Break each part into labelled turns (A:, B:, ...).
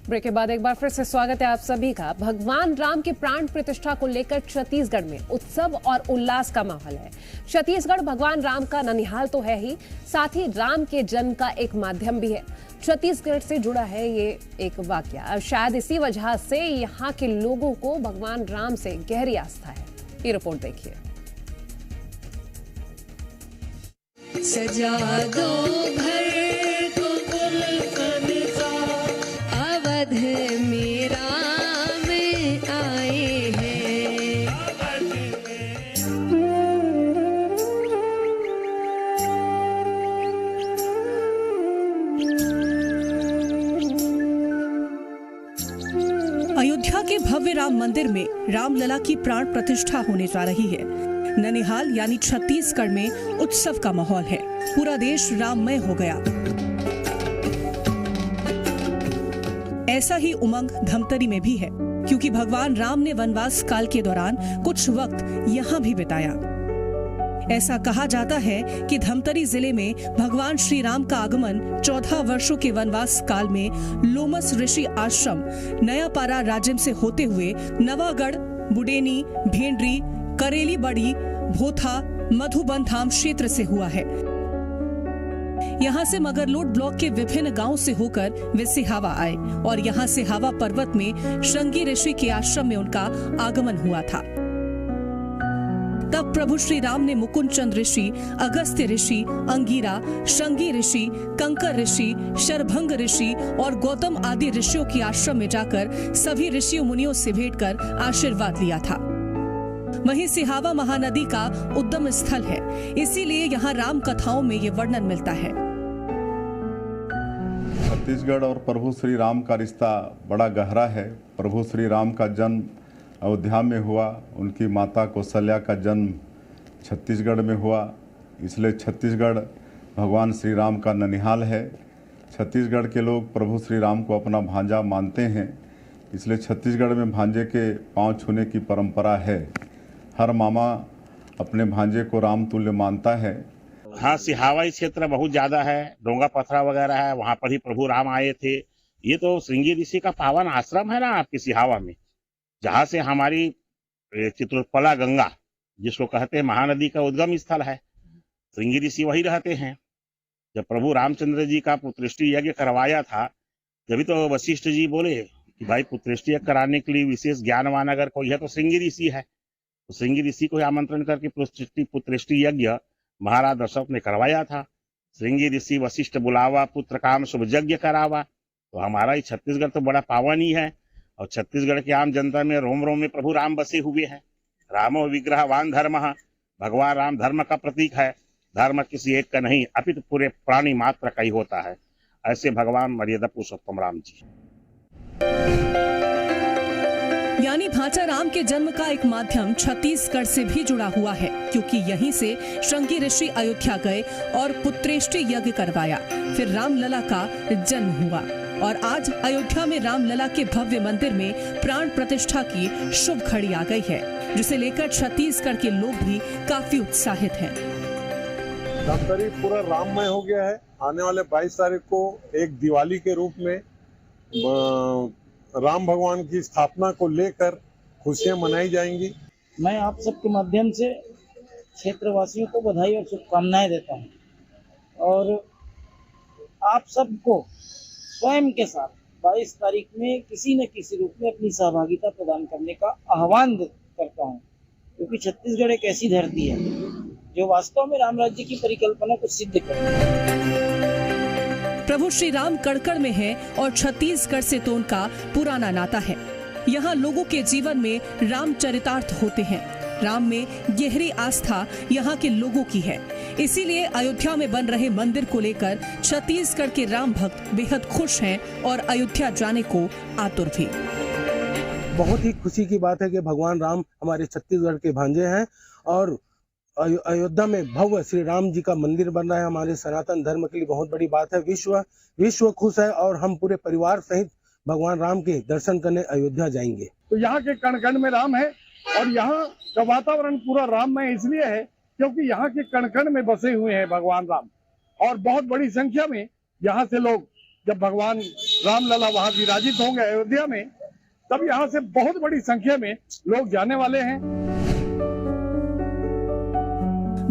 A: Break के बाद एक बार फिर से स्वागत है आप सभी का। भगवान राम की प्राण प्रतिष्ठा को लेकर छत्तीसगढ़ में उत्सव और उल्लास का माहौल है। छत्तीसगढ़ भगवान राम का ननिहाल तो है ही, साथ ही राम के जन्म का एक माध्यम भी है। छत्तीसगढ़ से जुड़ा है ये एक वाकया और शायद इसी वजह से यहाँ के लोगों को भगवान राम से गहरी आस्था है। ये रिपोर्ट देखिए।
B: सजा दो घर को गुलशन सा, अवध में राम आए हैं।
C: अयोध्या के भव्य राम मंदिर में रामलला की प्राण प्रतिष्ठा होने जा रही है। ननिहाल यानी छत्तीसगढ़ में उत्सव का माहौल है। पूरा देश राममय हो गया। ऐसा ही उमंग धमतरी में भी है, क्योंकि भगवान राम ने वनवास काल के दौरान कुछ वक्त यहाँ भी बिताया। ऐसा कहा जाता है कि धमतरी जिले में भगवान श्री राम का आगमन 14 वर्षों के वनवास काल में लोमस ऋषि आश्रम नयापारा राजिम से होते हुए नवागढ़, बुडेनी, भेंडरी, करेली बड़ी, भोथा, मधुबन धाम क्षेत्र से हुआ है। यहाँ से मगरलोड ब्लॉक के विभिन्न गांवों से होकर वे सिहावा आए और यहाँ से हावा पर्वत में श्रृंगी ऋषि के आश्रम में उनका आगमन हुआ था। तब प्रभु श्री राम ने मुकुंद चंद ऋषि, अगस्त्य ऋषि, अंगीरा, श्रृंगी ऋषि, कंकर ऋषि, शरभंग ऋषि और गौतम आदि ऋषियों के आश्रम में जाकर सभी ऋषियों मुनियों से भेंट कर आशीर्वाद लिया था। वहीं सिहावा महानदी का उद्गम स्थल है, इसीलिए यहाँ राम कथाओं में ये वर्णन मिलता है।
D: छत्तीसगढ़ और प्रभु श्री राम का रिश्ता बड़ा गहरा है। प्रभु श्री राम का जन्म अयोध्या में हुआ, उनकी माता कौशल्या का जन्म छत्तीसगढ़ में हुआ, इसलिए छत्तीसगढ़ भगवान श्री राम का ननिहाल है। छत्तीसगढ़ के लोग प्रभु श्री राम को अपना भांजा मानते हैं, इसलिए छत्तीसगढ़ में भांजे के पांव छूने की परंपरा है। हर मामा अपने भांजे को राम तुल्य मानता है।
E: हाँ, सिहावा क्षेत्र बहुत ज्यादा है, डोंगा पथरा वगैरह है, वहाँ पर ही प्रभु राम आए थे। ये तो श्रृंगी ऋषि का पावन आश्रम है ना आपके सिहावा में, जहाँ से हमारी चित्रोत्पला गंगा, जिसको कहते हैं महानदी का उद्गम स्थल है। श्रृंगी ऋषि वही रहते हैं। जब प्रभु रामचंद्र जी का पुत्रष्टि यज्ञ करवाया था, तभी तो वशिष्ठ जी बोले कि भाई पुत्रष्टि यज्ञ कराने के लिए विशेष ज्ञानवान अगर कोई है तो श्रृंगी ऋषि है। तो श्रृंगी ऋषि को आमंत्रण करके पुत्रष्टि यज्ञ महाराज दशरथ ने करवाया था। श्रृंगी ऋषि वशिष्ठ बुलावा, पुत्र काम शुभ यज्ञ करावा। तो हमारा ही छत्तीसगढ़ तो बड़ा पावन ही है, और छत्तीसगढ़ की आम जनता में रोम रोम में प्रभु राम बसे हुए हैं। रामो विग्रहवान धर्म, भगवान राम धर्म का प्रतीक है। धर्म किसी एक का नहीं, अपितु पूरे प्राणी मात्र का ही होता है। ऐसे भगवान मर्यादा पुरुषोत्तम राम जी।
C: यानी भांचा राम के जन्म का एक माध्यम छत्तीसगढ़ से भी जुड़ा हुआ है, क्योंकि यहीं से श्रृंगी ऋषि अयोध्या गए और पुत्रेष्टि यज्ञ करवाया, फिर रामलला का जन्म हुआ और आज अयोध्या में रामलला के भव्य मंदिर में प्राण प्रतिष्ठा की शुभ घड़ी आ गई है, जिसे लेकर छत्तीसगढ़ के लोग भी काफी उत्साहित हैं।
F: धमतरी पूरा राममय हो गया है। आने वाले 22 तारीख को एक दिवाली के रूप में राम भगवान की स्थापना को लेकर खुशियां मनाई जाएंगी।
G: मैं आप सबके माध्यम से क्षेत्रवासियों को बधाई और शुभकामनाएं देता हूं और आप सबको स्वयं के साथ 22 तारीख में किसी न किसी रूप में अपनी सहभागिता प्रदान करने का आह्वान करता हूं, क्योंकि छत्तीसगढ़ एक ऐसी धरती है जो वास्तव में राम राज्य की परिकल्पना को सिद्ध करती है।
C: प्रभु श्री राम कड़कड़ में है और छत्तीसगढ़ से तो उनका पुराना नाता है। यहाँ लोगों के जीवन में रामचरितार्थ होते हैं। राम में गहरी आस्था यहाँ के लोगों की है, इसीलिए अयोध्या में बन रहे मंदिर को लेकर छत्तीसगढ़ के राम भक्त बेहद खुश हैं और अयोध्या जाने को आतुर भी।
F: बहुत ही खुशी की बात है कि भगवान राम हमारे छत्तीसगढ़ के भांजे हैं और अयोध्या में भव्य श्री राम जी का मंदिर बन रहा है। हमारे सनातन धर्म के लिए बहुत बड़ी बात है। विश्व खुश है और हम पूरे परिवार सहित भगवान राम के दर्शन करने अयोध्या जाएंगे।
H: तो यहाँ के कण कण में राम है और यहाँ का वातावरण पूरा राममय इसलिए है क्योंकि यहाँ के कण कण में बसे हुए हैं भगवान राम, और बहुत बड़ी संख्या में यहाँ से लोग जब भगवान रामलला वहां विराजित होंगे अयोध्या में, तब यहाँ से बहुत बड़ी संख्या में लोग जाने वाले हैं।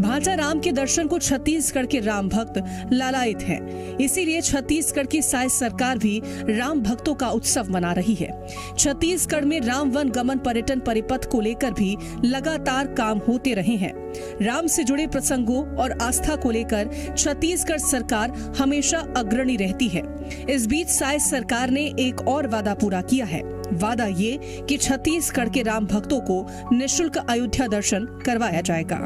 C: भांचा राम के दर्शन को छत्तीसगढ़ के राम भक्त लालायित हैं। इसीलिए छत्तीसगढ़ की साय सरकार भी राम भक्तों का उत्सव मना रही है। छत्तीसगढ़ में राम वन गमन पर्यटन परिपथ को लेकर भी लगातार काम होते रहे हैं। राम से जुड़े प्रसंगों और आस्था को लेकर छत्तीसगढ़ सरकार हमेशा अग्रणी रहती है। इस बीच साय सरकार ने एक और वादा पूरा किया है। वादा ये कि छत्तीसगढ़ के राम भक्तों को निःशुल्क अयोध्या दर्शन करवाया जाएगा।